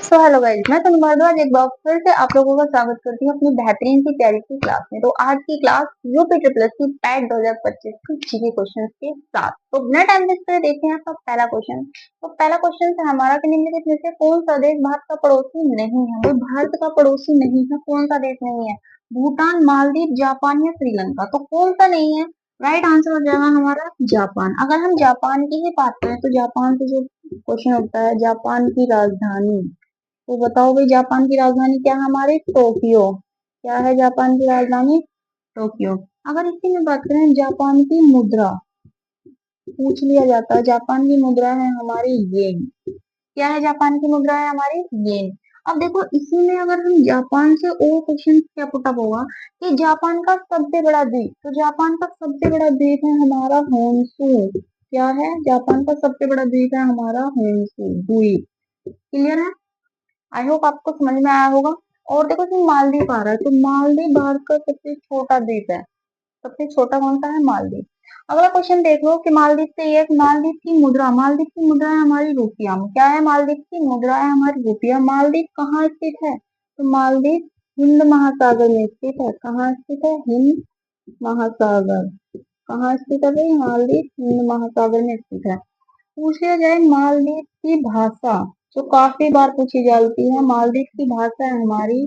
So hello guys, मैं तनु भारद्वाज एक बार फिर से आप लोगों का स्वागत करती हूँ अपनी बेहतरीन सी प्यारी सी क्लास में। तो आज की class UP triple SC PAT 2025 की जीके क्वेश्चंस के साथ। तो बिना टाइम वेस्ट करे देखते हैं आपका पहला क्वेश्चन। तो पहला क्वेश्चन है हमारा कि निम्नलिखित में से कौन सा देश भारत का पड़ोसी नहीं है। वो भारत का पड़ोसी नहीं है, कौन सा देश नहीं है? भूटान, मालदीव, जापान या श्रीलंका। तो कौन सा नहीं है? राइट आंसर हो जाएगा हमारा जापान। अगर हम जापान की ही बात करें तो जापान से जो क्वेश्चन होता है, जापान की राजधानी। तो बताओ भाई, जापान की राजधानी क्या है हमारी? टोक्यो। क्या है जापान की राजधानी? टोक्यो। अगर इसी में बात करें जापान की मुद्रा, पूछ लिया जाता है, जापान की मुद्रा है हमारी येन। क्या है जापान की मुद्रा? है हमारी येन। अब देखो, इसी में अगर हम जापान से और क्वेश्चन क्या पुटअप होगा कि जापान का सबसे बड़ा द्वीप, तो जापान का सबसे बड़ा द्वीप है हमारा होन्शु। क्या है? जापान का सबसे बड़ा द्वीप है हमारा होन्शु द्वीप। क्लियर है? आई होप आपको समझ में आया होगा। और देखो इसमें मालदीव आ रहा है, तो मालदीव भारत का सबसे छोटा द्वीप है। सबसे छोटा कौन सा है? मालदीव। अगला क्वेश्चन देख लो कि मालदीव से एक, मालदीव की मुद्रा, मालदीव की मुद्रा है हमारी रुपया। क्या है? मालदीव की मुद्रा है हमारी रुपया। मालदीव कहाँ स्थित है? तो मालदीव हिंद महासागर में स्थित है। कहाँ स्थित है? हिंद महासागर। कहाँ स्थित है भाई? मालदीव हिंद महासागर में स्थित है। पूछा जाए मालदीव की भाषा, जो काफी बार पूछी जाती है, मालदीव की भाषा है हमारी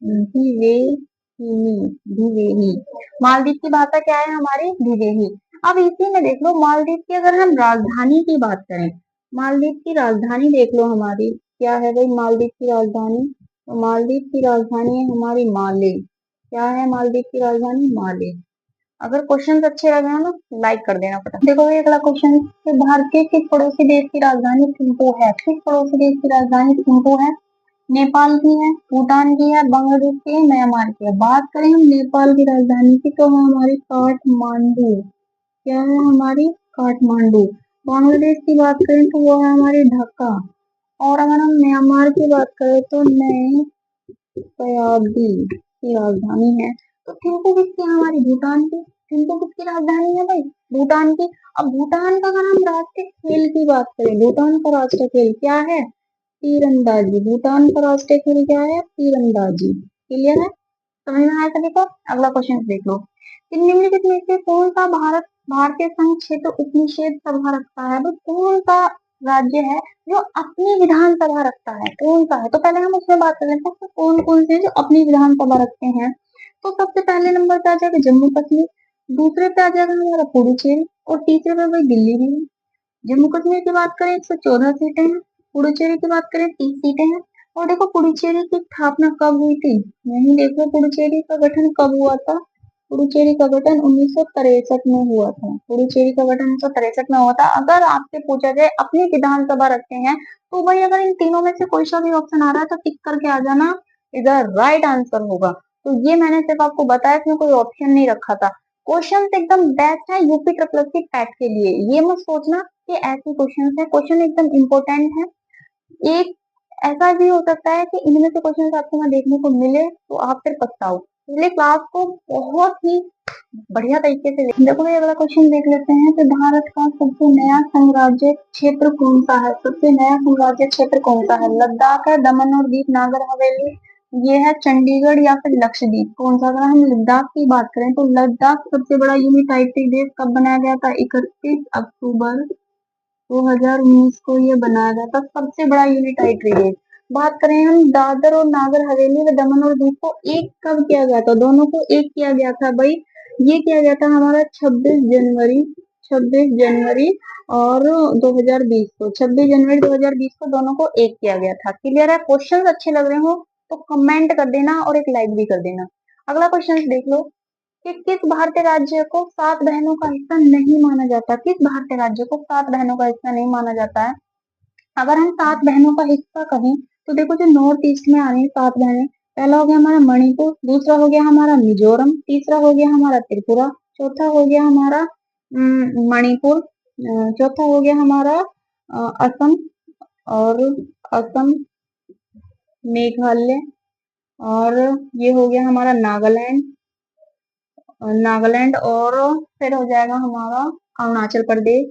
धिवेही। धिवेही। मालदीव की भाषा क्या है हमारी? धिवेही। अब इसी में देख लो मालदीव की अगर हम राजधानी की बात करें, मालदीव की राजधानी देख लो हमारी, क्या है भाई मालदीव की राजधानी? तो मालदीव की राजधानी है हमारी माले। क्या है मालदीव की राजधानी? माले। अगर क्वेश्चंस अच्छे लगे हैं ना, लाइक कर देना फटाफट। देखो ये अगला क्वेश्चन कि भारत के किस पड़ोसी देश की राजधानी थिम्पू है? किस पड़ोसी देश की राजधानी थिम्पू है? नेपाल की है, भूटान की है, बांग्लादेश की है, म्यांमार की है। बात करें हम नेपाल की राजधानी की तो है हमारी काठमांडू। क्या है हमारी? काठमांडू। बांग्लादेश की बात करें तो वो है हमारी ढाका। और अगर हम म्यांमार की बात करें तो नए सयाबी की राजधानी है। तो थिम्पू किसकी है? हमारी भूटान की। थिम्पू किसकी राजधानी है भाई? भूटान की। अब भूटान का अगर हम राष्ट्रीय खेल की बात करें, भूटान का राष्ट्रीय खेल क्या है? तीरंदाजी। भूटान का राष्ट्रीय खेल क्या है? तीरंदाजी। क्लियर है? समझ में आया सभी को? अगला क्वेश्चन देख लो कि निम्नलिखित में से कौन सा भारतीय संघ क्षेत्र उपनिषेध सभा रखता है? भाई कौन सा राज्य है जो अपनी विधानसभा रखता है? कौन सा है? तो पहले हम उसमें बात कर लेते हैं कि कौन कौन से हैं जो अपनी विधानसभा रखते हैं। तो सबसे पहले नंबर पे आ जाएगा जम्मू कश्मीर, दूसरे पे आ जाएगा हमारा पुडुचेरी, और तीसरे पे भाई दिल्ली भी है। जम्मू कश्मीर की बात करें 114 सीटें हैं, पुडुचेरी की बात करें 30 सीटें हैं। और देखो पुडुचेरी की स्थापना कब हुई थी? यही देखो पुडुचेरी का गठन कब हुआ था। पुडुचेरी का गठन 1963 में हुआ था। पुडुचेरी का गठन 1963 में हुआ था। अगर आपसे पूछा जाए अपनी विधानसभा रखते हैं, तो भाई अगर इन तीनों में से कोई सा भी ऑप्शन आ रहा है तो टिक करके आ जाना, इधर राइट आंसर होगा। तो ये मैंने सिर्फ आपको बताया, इसमें कोई ऑप्शन नहीं रखा था। क्वेश्चन एकदम बेस्ट है यूपी ट्रिपल एससी पैट के लिए। ये मत सोचना कि ऐसे क्वेश्चन है, क्वेश्चन एकदम इम्पोर्टेंट है। एक ऐसा भी हो सकता है कि इनमें से क्वेश्चन आपको ना देखने को मिले तो आप फिर पछताओ। इसलिए क्लास को बहुत ही बढ़िया तरीके से देखो। ये अगला क्वेश्चन देख लेते हैं कि भारत का सबसे नया संघराज्य क्षेत्र कौन सा है? सबसे नया संघराज्य क्षेत्र कौन सा है? लद्दाख है, दमन और दीप नागर हवेली, ये है चंडीगढ़ या फिर लक्षद्वीप। कौन सा? अगर हम लद्दाख की बात करें तो लद्दाख सबसे बड़ा यूनिटाइटेड देश कब बनाया गया था? 31 अक्टूबर 2019 को ये बनाया गया था, सबसे बड़ा यूनिटाइड देश। बात करें हम दादर और नागर हवेली व दमन और दीव को एक कब किया गया था? दोनों को एक किया गया था भाई। ये किया गया था हमारा 26 जनवरी, 26 जनवरी और 2020 को, 26 जनवरी 2020 को दोनों को एक किया गया था। क्लियर है? क्वेश्चन अच्छे लग रहे हो तो कमेंट कर देना और एक लाइक भी कर देना। अगला क्वेश्चन देख लो कि किस भारतीय राज्य को 7 बहनों का हिस्सा नहीं माना जाता? किस भारतीय राज्य को 7 बहनों का हिस्सा नहीं माना जाता है? अगर हम 7 बहनों का हिस्सा कहें तो देखो जो नॉर्थ ईस्ट में आ रही है 7 बहनें, पहला हो गया हमारा मणिपुर, दूसरा हो गया हमारा मिजोरम, तीसरा हो गया हमारा त्रिपुरा, चौथा हो गया हमारा मणिपुर, चौथा हो गया हमारा असम, और असम, मेघालय, और ये हो गया हमारा नागालैंड, नागालैंड, और फिर हो जाएगा हमारा अरुणाचल प्रदेश,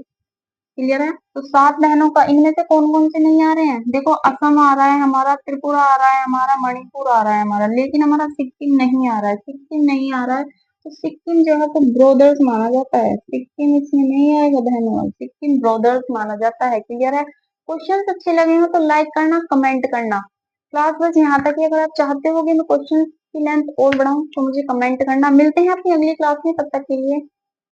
क्लियर है। तो 7 बहनों का इनमें से कौन कौन से नहीं आ रहे हैं, देखो असम आ रहा है हमारा, त्रिपुरा आ रहा है हमारा, मणिपुर आ रहा है हमारा, लेकिन हमारा सिक्किम नहीं आ रहा है, सिक्किम नहीं आ रहा है। तो सिक्किम जो है तो ब्रोदर्स माना जाता है, सिक्किम इसमें नहीं आएगा बहनों, सिक्किम ब्रोदर्स माना जाता है। क्लियर है। क्वेश्चन अच्छे लगे हो तो लाइक करना, कमेंट करना। क्लास बस यहाँ तक ही। अगर आप चाहते हो कि मैं क्वेश्चन की लेंथ और बढ़ाऊं तो मुझे कमेंट करना। मिलते हैं अपनी अगली क्लास में, तब तक के लिए